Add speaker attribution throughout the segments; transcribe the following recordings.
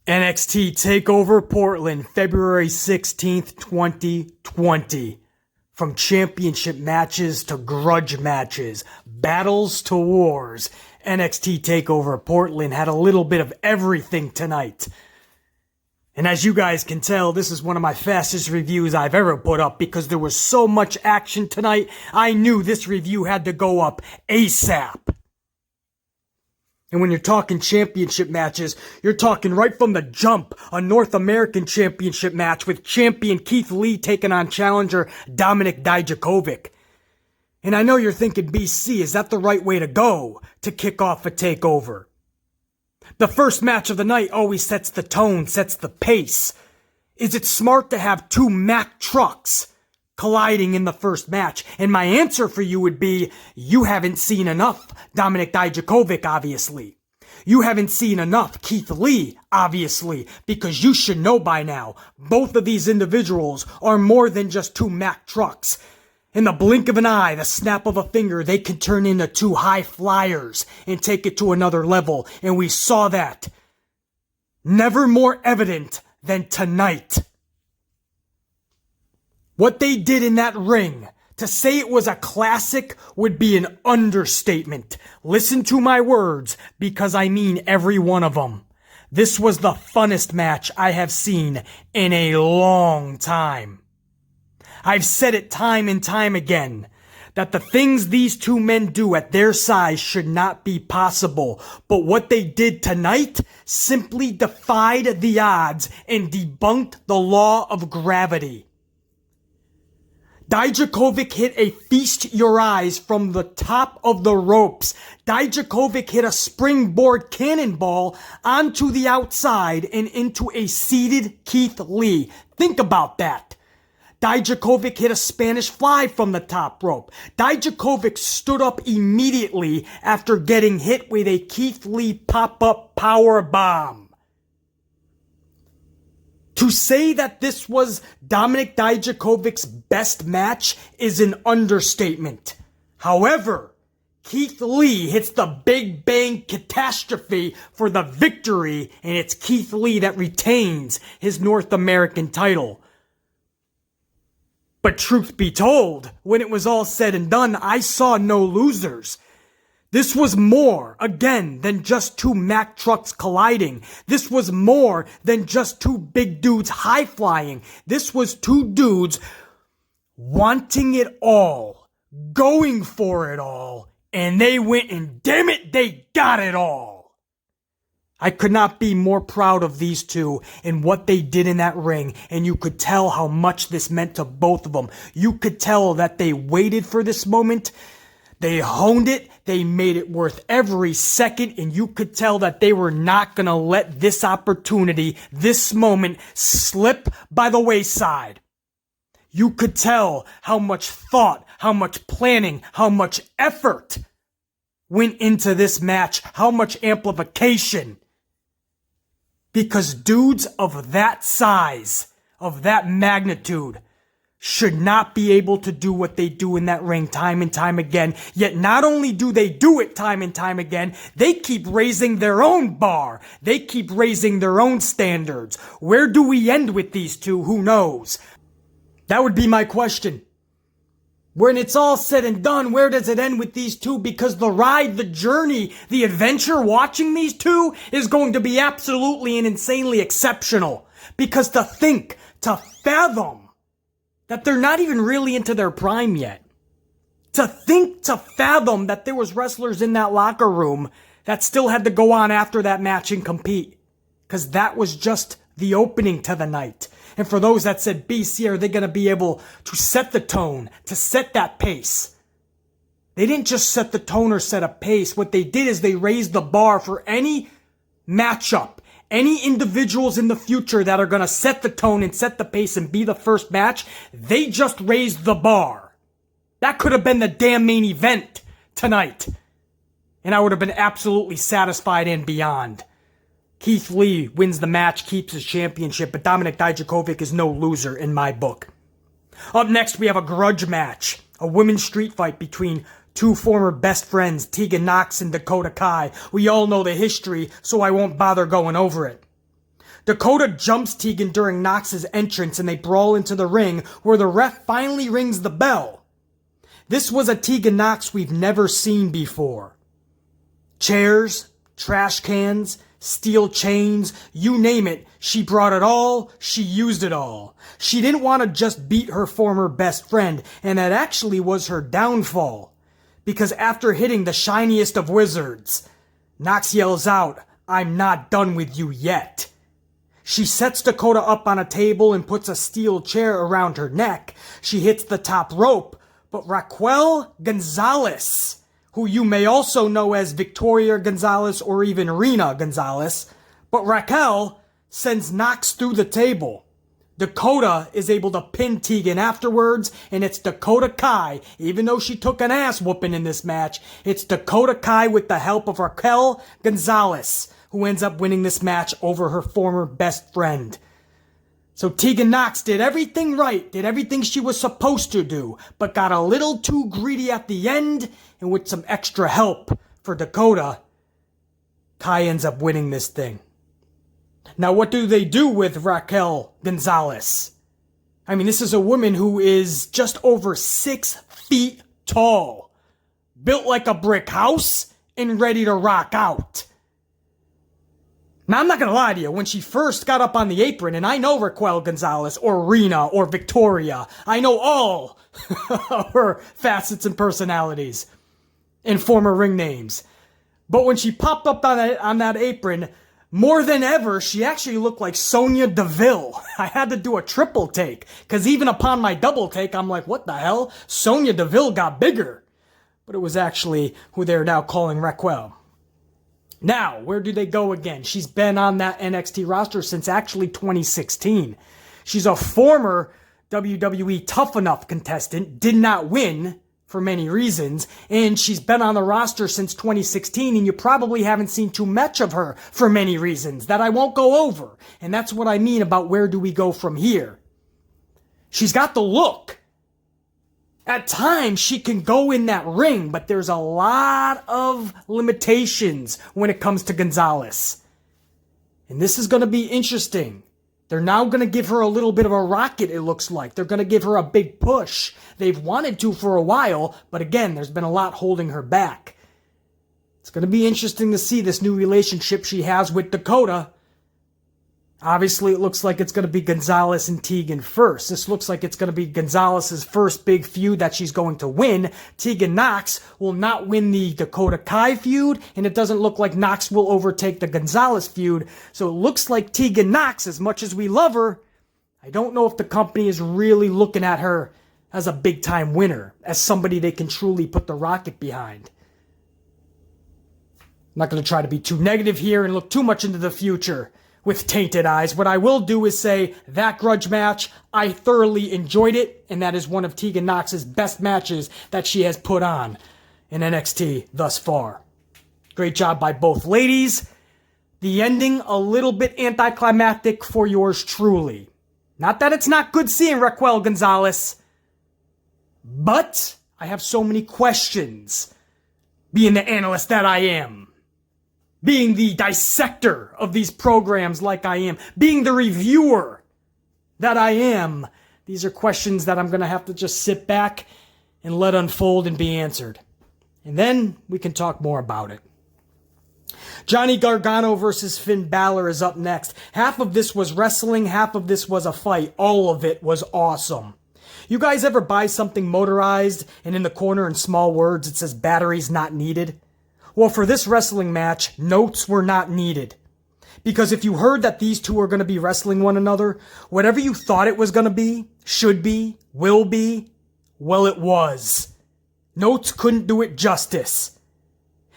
Speaker 1: NXT Takeover Portland, February 16th, 2020. From championship matches to grudge matches, battles to wars, NXT Takeover Portland had a little bit of everything tonight. And as you guys can tell, this is one of my fastest reviews I've ever put up because there was so much action tonight. I knew this review had to go up ASAP. And when you're talking championship matches, you're talking right from the jump, a North American championship match with champion Jeith Lee taking on challenger Dominik Dijakovic. And I know you're thinking, BC, is that the right way to go to kick off a takeover? The first match of the night always sets the tone, sets the pace. Is it smart to have two Mack trucks colliding in the first match? And my answer for you would be, you haven't seen enough Dominik Dijakovic, obviously. You haven't seen enough Jeith Lee, obviously, because you should know by now, both of these individuals are more than just two Mack trucks. In the blink of an eye, the snap of a finger, they can turn into two high flyers and take it to another level, and we saw that. Never more evident than tonight. What they did in that ring, to say it was a classic would be an understatement. Listen to my words, because I mean every one of them. This was the funnest match I have seen in a long time. I've said it time and time again, that the things these two men do at their size should not be possible. But what they did tonight simply defied the odds and debunked the law of gravity. Dijakovic hit a feast your eyes from the top of the ropes. Dijakovic hit a springboard cannonball onto the outside and into a seated Jeith Lee. Think about that. Dijakovic hit a Spanish fly from the top rope. Dijakovic stood up immediately after getting hit with a Jeith Lee pop-up power bomb. To say that this was Dominik Dijakovic's best match is an understatement. However, Jeith Lee hits the Big Bang catastrophe for the victory, and it's Jeith Lee that retains his North American title. But truth be told, when it was all said and done, I saw no losers. This was more, again, than just two Mack trucks colliding. This was more than just two big dudes high-flying. This was two dudes wanting it all, going for it all, and they went and damn it, they got it all. I could not be more proud of these two and what they did in that ring, and you could tell how much this meant to both of them. You could tell that they waited for this moment. They honed it, they made it worth every second, and you could tell that they were not going to let this opportunity, this moment, slip by the wayside. You could tell how much thought, how much planning, how much effort went into this match, how much amplification. Because dudes of that size, of that magnitude, should not be able to do what they do in that ring time and time again. Yet not only do they do it time and time again, they keep raising their own bar. They keep raising their own standards. Where do we end with these two? Who knows? That would be my question. When it's all said and done, where does it end with these two? Because the ride, the journey, the adventure watching these two is going to be absolutely and insanely exceptional. Because to think, to fathom that they're not even really into their prime yet. To think, to fathom that there was wrestlers in that locker room that still had to go on after that match and compete. Because that was just the opening to the night. And for those that said, BC, are they going to be able to set the tone, to set that pace? They didn't just set the tone or set a pace. What they did is they raised the bar for any matchup, any individuals in the future that are going to set the tone and set the pace and be the first match. They just raised the bar. That could have been the damn main event tonight. And I would have been absolutely satisfied and beyond. Jeith Lee wins the match, keeps his championship, but Dominik Dijakovic is no loser in my book. Up next, we have a grudge match, a women's street fight between two former best friends, Tegan Nox and Dakota Kai. We all know the history, so I won't bother going over it. Dakota jumps Tegan during Nox's entrance and they brawl into the ring where the ref finally rings the bell. This was a Tegan Nox we've never seen before. Chairs, trash cans, steel chains, you name it, she brought it all, she used it all. She didn't want to just beat her former best friend, and that actually was her downfall. Because after hitting the shiniest of wizards, Nox yells out, "I'm not done with you yet." She sets Dakota up on a table and puts a steel chair around her neck. She hits the top rope, but Raquel Gonzalez, who you may also know as Victoria Gonzalez or even Rena Gonzalez, but Raquel sends Nox through the table. Dakota is able to pin Tegan afterwards, and it's Dakota Kai, even though she took an ass whooping in this match, it's Dakota Kai with the help of Raquel Gonzalez, who ends up winning this match over her former best friend. So Tegan Nox did everything right, did everything she was supposed to do, but got a little too greedy at the end, and with some extra help for Dakota, Kai ends up winning this thing. Now what do they do with Raquel Gonzalez? I mean, this is a woman who is just over 6 feet tall, built like a brick house, and ready to rock out. Now, I'm not going to lie to you, when she first got up on the apron, and I know Raquel Gonzalez, or Rena, or Victoria, I know all her facets and personalities, and former ring names. But when she popped up on that apron, more than ever, she actually looked like Sonya Deville. I had to do a triple take, because even upon my double take, I'm like, what the hell? Sonya Deville got bigger. But it was actually who they're now calling Raquel. Now, where do they go again? She's been on that NXT roster since actually 2016. She's a former WWE Tough Enough contestant, did not win for many reasons, and she's been on the roster since 2016, and you probably haven't seen too much of her for many reasons that I won't go over. And that's what I mean about where do we go from here. She's got the look. At times, she can go in that ring, but there's a lot of limitations when it comes to Gonzalez. And this is going to be interesting. They're now going to give her a little bit of a rocket, it looks like. They're going to give her a big push. They've wanted to for a while, but again, there's been a lot holding her back. It's going to be interesting to see this new relationship she has with Dakota. Obviously, it looks like it's going to be Gonzalez and Tegan first. This looks like it's going to be Gonzalez's first big feud that she's going to win. Tegan Nox will not win the Dakota Kai feud, and it doesn't look like Nox will overtake the Gonzalez feud. So it looks like Tegan Nox, as much as we love her, I don't know if the company is really looking at her as a big-time winner, as somebody they can truly put the rocket behind. I'm not going to try to be too negative here and look too much into the future with tainted eyes. What I will do is say that grudge match, I thoroughly enjoyed it, and that is one of Tegan Nox's best matches that she has put on in NXT thus far. Great job by both ladies. The ending, a little bit anticlimactic for yours truly. Not that it's not good seeing Raquel Gonzalez, but I have so many questions, being the analyst that I am. Being the dissector of these programs like I am, being the reviewer that I am, these are questions that I'm going to have to just sit back and let unfold and be answered. And then we can talk more about it. Johnny Gargano versus Finn Balor is up next. Half of this was wrestling, half of this was a fight. All of it was awesome. You guys ever buy something motorized and in the corner in small words it says batteries not needed? Well, for this wrestling match, notes were not needed. Because if you heard that these two are going to be wrestling one another, whatever you thought it was going to be, should be, will be, well, it was. Notes couldn't do it justice.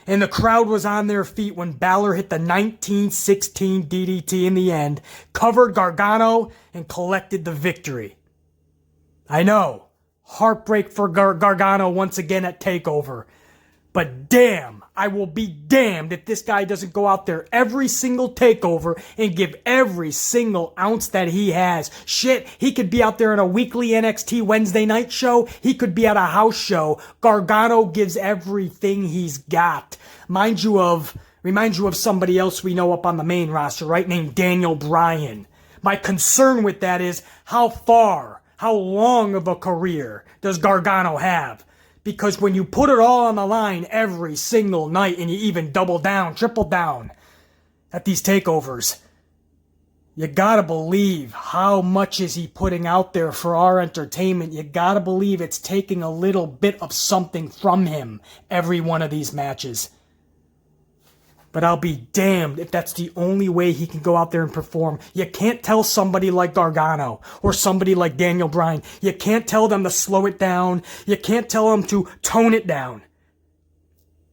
Speaker 1: And the crowd was on their feet when Balor hit the 1916 DDT in the end, covered Gargano, and collected the victory. I know, heartbreak for Gargano once again at TakeOver. But damn, I will be damned if this guy doesn't go out there every single TakeOver and give every single ounce that he has. Shit, he could be out there in a weekly NXT Wednesday night show. He could be at a house show. Gargano gives everything he's got. Mind you of Reminds you of somebody else we know up on the main roster, right? Named Daniel Bryan. My concern with that is how long of a career does Gargano have? Because when you put it all on the line every single night and you even double down, triple down at these takeovers, you gotta believe how much is he putting out there for our entertainment. You gotta believe it's taking a little bit of something from him every one of these matches. But I'll be damned if that's the only way he can go out there and perform. You can't tell somebody like Gargano or somebody like Daniel Bryan. You can't tell them to slow it down. You can't tell them to tone it down.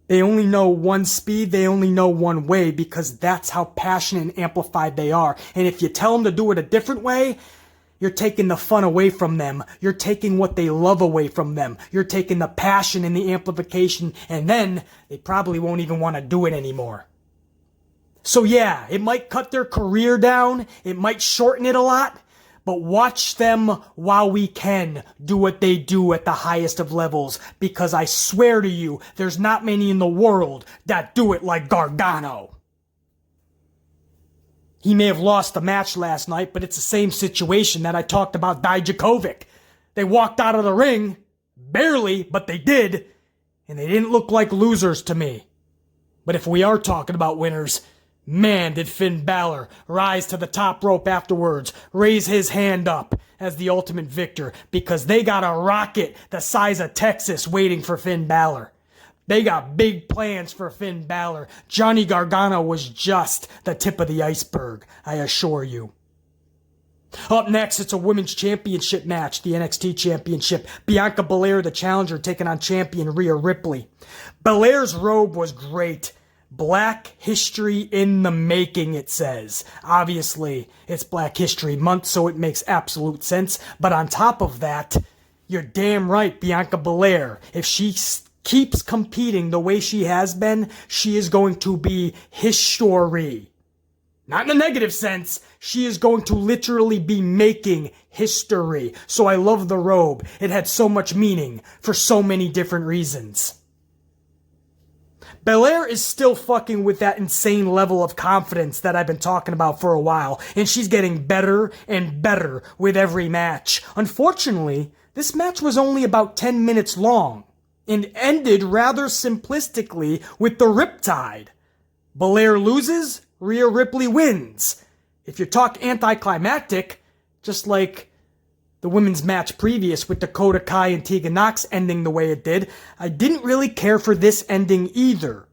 Speaker 1: They only know one speed. They only know one way because that's how passionate and amplified they are. And if you tell them to do it a different way, you're taking the fun away from them. You're taking what they love away from them. You're taking the passion and the amplification, and then they probably won't even want to do it anymore. So yeah, it might cut their career down, it might shorten it a lot, but watch them while we can do what they do at the highest of levels, because I swear to you, there's not many in the world that do it like Gargano. He may have lost the match last night, but it's the same situation that I talked about Dijakovic. They walked out of the ring, barely, but they did, and they didn't look like losers to me. But if we are talking about winners, man, did Finn Balor rise to the top rope afterwards, raise his hand up as the ultimate victor, because they got a rocket the size of Texas waiting for Finn Balor. They got big plans for Finn Balor. Johnny Gargano was just the tip of the iceberg, I assure you. Up next, it's a women's championship match, the NXT championship. Bianca Belair, the challenger, taking on champion Rhea Ripley. Belair's robe was great. Black History in the making, it says. Obviously, it's Black History Month, so it makes absolute sense. But on top of that, you're damn right, Bianca Belair. If she keeps competing the way she has been, she is going to be history. Not in a negative sense. She is going to literally be making history. So I love the robe. It had so much meaning for so many different reasons. Belair is still fucking with that insane level of confidence that I've been talking about for a while, and she's getting better and better with every match. Unfortunately, this match was only about 10 minutes long, and ended rather simplistically with the Riptide. Belair loses, Rhea Ripley wins. If you talk anticlimactic, just like the women's match previous with Dakota Kai and Tegan Nox ending the way it did, I didn't really care for this ending either.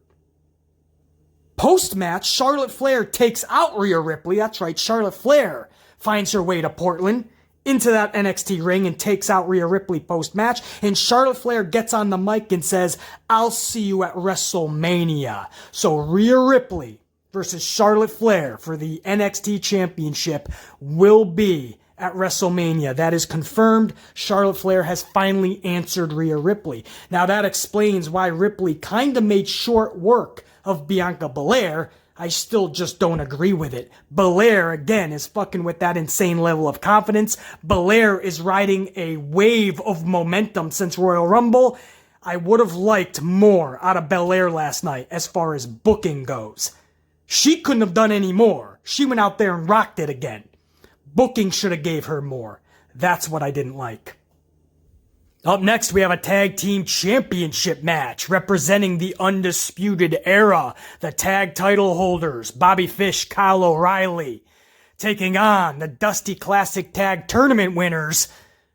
Speaker 1: Post-match, Charlotte Flair takes out Rhea Ripley. That's right, Charlotte Flair finds her way to Portland, into that NXT ring, and takes out Rhea Ripley post-match. And Charlotte Flair gets on the mic and says, "I'll see you at WrestleMania." So Rhea Ripley versus Charlotte Flair for the NXT Championship will be at WrestleMania. That is confirmed. Charlotte Flair has finally answered Rhea Ripley. Now that explains why Ripley kind of made short work of Bianca Belair. I still just don't agree with it. Belair, again, is fucking with that insane level of confidence. Belair is riding a wave of momentum since Royal Rumble. I would have liked more out of Belair last night as far as booking goes. She couldn't have done any more. She went out there and rocked it again. Booking should have gave her more. That's what I didn't like. Up next, we have a tag team championship match representing the Undisputed Era. The tag title holders, Bobby Fish, Kyle O'Reilly, taking on the Dusty Classic Tag Tournament winners,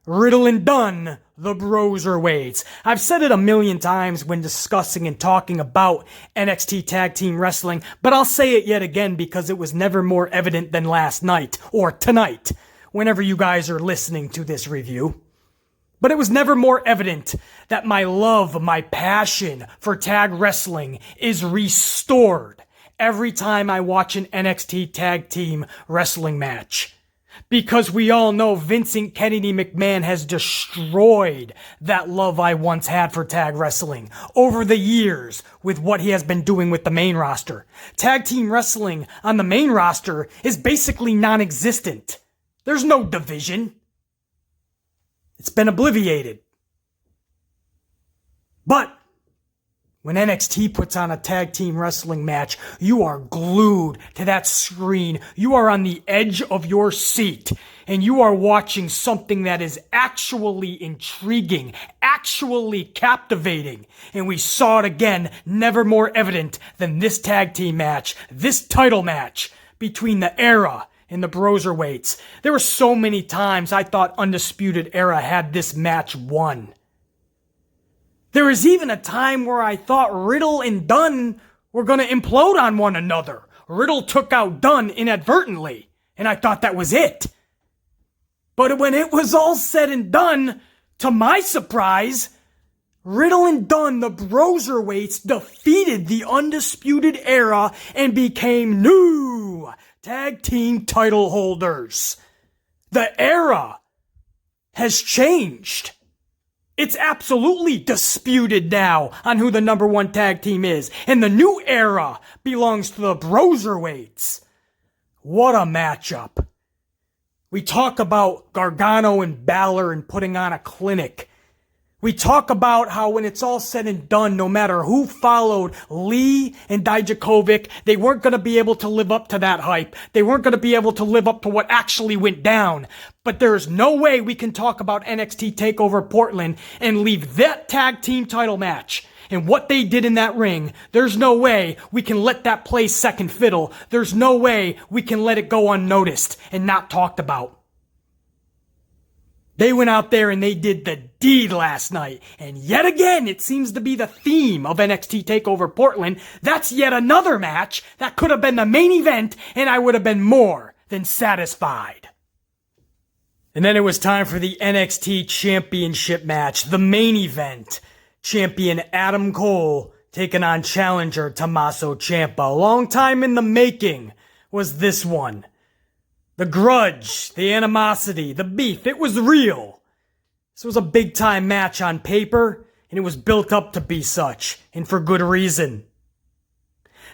Speaker 1: Riddle and Dunn, the Broserweights. I've said it a million times when discussing and talking about NXT Tag Team Wrestling, but I'll say it yet again because it was never more evident than last night, or tonight, whenever you guys are listening to this review. But it was never more evident that my love, my passion for tag wrestling is restored every time I watch an NXT Tag Team Wrestling match. Because we all know Vincent Kennedy McMahon has destroyed that love I once had for tag wrestling over the years with what he has been doing with the main roster. Tag team wrestling on the main roster is basically non-existent. There's no division. It's been obliviated. But When NXT puts on a tag team wrestling match, you are glued to that screen. You are on the edge of your seat, and you are watching something that is actually intriguing, actually captivating. And we saw it again, never more evident than this tag team match, this title match between the Era and the Broserweights. There were so many times I thought Undisputed Era had this match won. There was even a time where I thought Riddle and Dunn were going to implode on one another. Riddle took out Dunn inadvertently, and I thought that was it. But when it was all said and done, to my surprise, Riddle and Dunn, the Broserweights, defeated the Undisputed Era and became new tag team title holders. The Era has changed. It's absolutely disputed now on who the number one tag team is. And the new Era belongs to the Broserweights. What a matchup. We talk about Gargano and Balor and putting on a clinic. We talk about how when it's all said and done, no matter who followed Lee and Dijakovic, they weren't going to be able to live up to that hype. They weren't going to be able to live up to what actually went down. But there's no way we can talk about NXT Takeover Portland and leave that tag team title match and what they did in that ring. There's no way we can let that play second fiddle. There's no way we can let it go unnoticed and not talked about. They went out there and they did the deed last night. And yet again, it seems to be the theme of NXT TakeOver Portland. That's yet another match that could have been the main event, and I would have been more than satisfied. And then it was time for the NXT Championship match, the main event. Champion Adam Cole taking on challenger Tomasso Ciampa. A long time in the making was this one. The grudge, the animosity, the beef, it was real. This was a big-time match on paper, and it was built up to be such, and for good reason.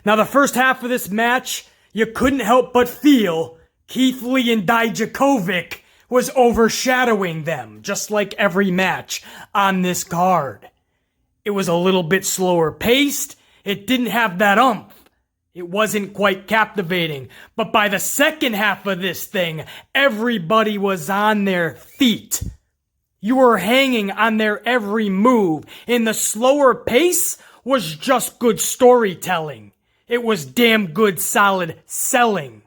Speaker 1: Now, the first half of this match, you couldn't help but feel Jeith Lee and Dijakovic was overshadowing them, just like every match on this card. It was a little bit slower paced. It didn't have that umph. It wasn't quite captivating, but by the second half of this thing, everybody was on their feet. You were hanging on their every move, and the slower pace was just good storytelling. It was damn good solid selling.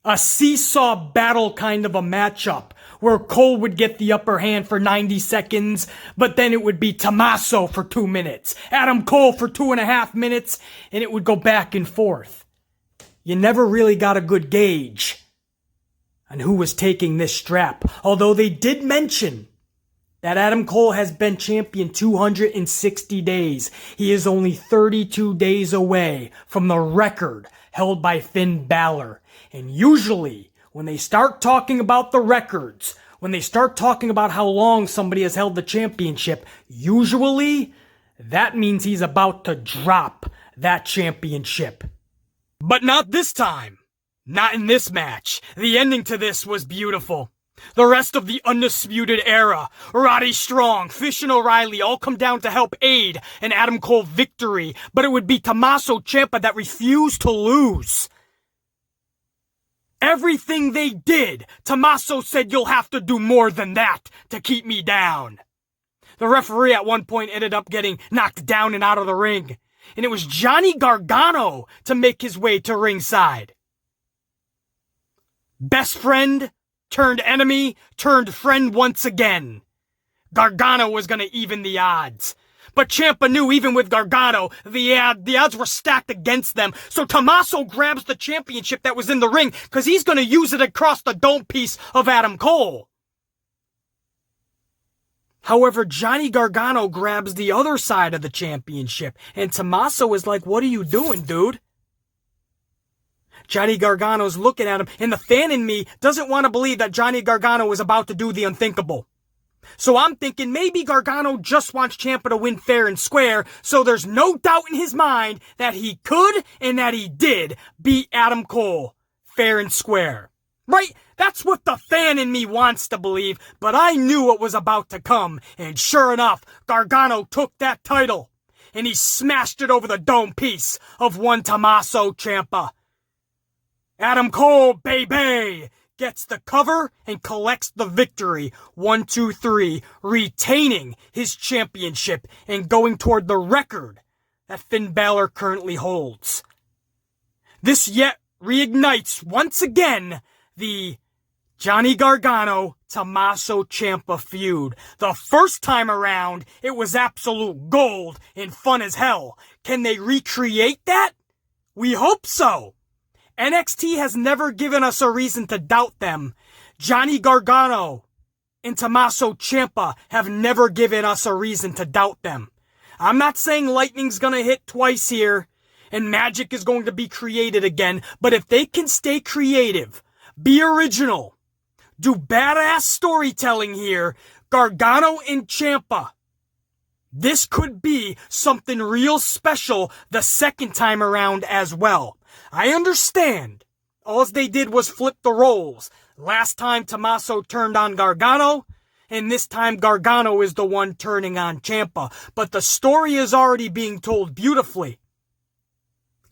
Speaker 1: A seesaw battle kind of a matchup, where Cole would get the upper hand for 90 seconds, but then it would be Tomasso for 2 minutes, Adam Cole for 2.5 minutes, and it would go back and forth. You never really got a good gauge on who was taking this strap, although they did mention that Adam Cole has been champion 260 days. He is only 32 days away from the record held by Finn Balor. And usually, when they start talking about the records, when they start talking about how long somebody has held the championship, usually that means he's about to drop that championship. But not this time. Not in this match. The ending to this was beautiful. The rest of the Undisputed Era, Roddy Strong, Fish and O'Reilly all come down to help aid an Adam Cole victory, but it would be Tomasso Ciampa that refused to lose. Everything they did, Tomasso said, "You'll have to do more than that to keep me down." The referee at one point ended up getting knocked down and out of the ring, and it was Johnny Gargano to make his way to ringside. Best friend turned enemy turned friend once again. Gargano was going to even the odds. But Ciampa knew even with Gargano, the odds were stacked against them. So Tomasso grabs the championship that was in the ring because he's going to use it across the dome piece of Adam Cole. However, Johnny Gargano grabs the other side of the championship. And Tomasso is like, "What are you doing, dude?" Johnny Gargano's looking at him, and the fan in me doesn't want to believe that Johnny Gargano was about to do the unthinkable. So I'm thinking maybe Gargano just wants Ciampa to win fair and square, so there's no doubt in his mind that he could and that he did beat Adam Cole fair and square. Right? That's what the fan in me wants to believe, but I knew what was about to come, and sure enough, Gargano took that title. and he smashed it over the dome piece of one Tomasso Ciampa. Adam Cole, baby, gets the cover and collects the victory. 1, 2, 3, retaining his championship and going toward the record that Finn Balor currently holds. This yet reignites once again the Johnny Gargano, Tomasso Ciampa feud. The first time around, it was absolute gold and fun as hell. Can they recreate that? We hope so. NXT has never given us a reason to doubt them. Johnny Gargano and Tomasso Ciampa have never given us a reason to doubt them. I'm not saying lightning's gonna hit twice here and magic is going to be created again, but if they can stay creative, be original, do badass storytelling here, Gargano and Ciampa, this could be something real special the second time around as well. I understand. All they did was flip the roles. Last time Tomasso turned on Gargano, and this time Gargano is the one turning on Ciampa. But the story is already being told beautifully.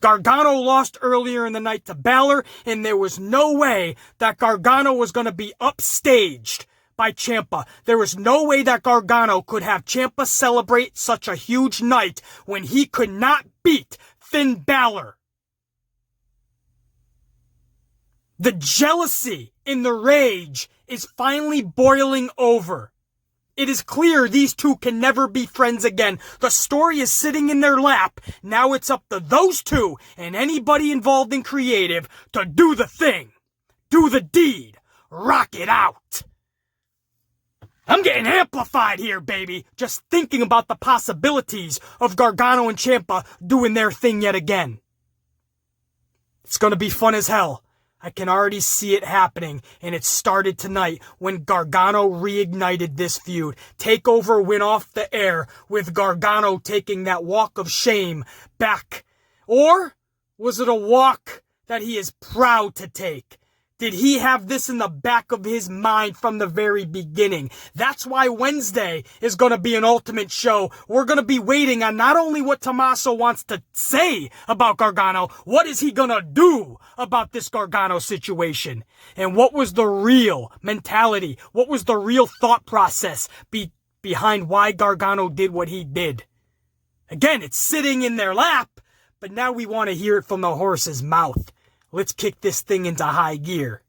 Speaker 1: Gargano lost earlier in the night to Balor, and there was no way that Gargano was going to be upstaged by Ciampa. There was no way that Gargano could have Ciampa celebrate such a huge night when he could not beat Finn Balor. The jealousy and the rage is finally boiling over. It is clear these two can never be friends again. The story is sitting in their lap. Now it's up to those two and anybody involved in creative to do the thing. Do the deed. Rock it out. I'm getting amplified here, baby. Just thinking about the possibilities of Gargano and Ciampa doing their thing yet again. It's gonna be fun as hell. I can already see it happening, and it started tonight when Gargano reignited this feud. Takeover went off the air with Gargano taking that walk of shame back. Or was it a walk that he is proud to take? Did he have this in the back of his mind from the very beginning? That's why Wednesday is going to be an ultimate show. We're going to be waiting on not only what Tomasso wants to say about Gargano, what is he going to do about this Gargano situation? And what was the real mentality? What was the real thought process behind why Gargano did what he did? Again, it's sitting in their lap, but now we want to hear it from the horse's mouth. Let's kick this thing into high gear.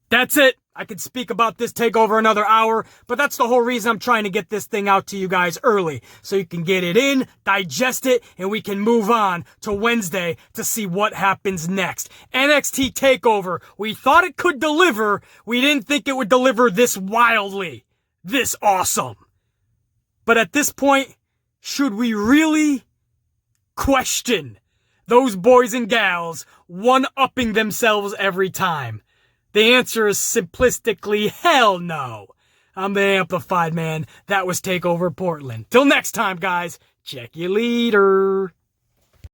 Speaker 1: That's it. I could speak about this takeover another hour, but that's the whole reason I'm trying to get this thing out to you guys early, so you can get it in, digest it, and we can move on to Wednesday to see what happens next. NXT Takeover. We thought it could deliver. We didn't think it would deliver this wildly, this awesome. But at this point, should we really question those boys and gals one-upping themselves every time? The answer is simplistically hell no. I'm the Amplified Man. That was Takeover Portland. Till next time, guys. Check you later.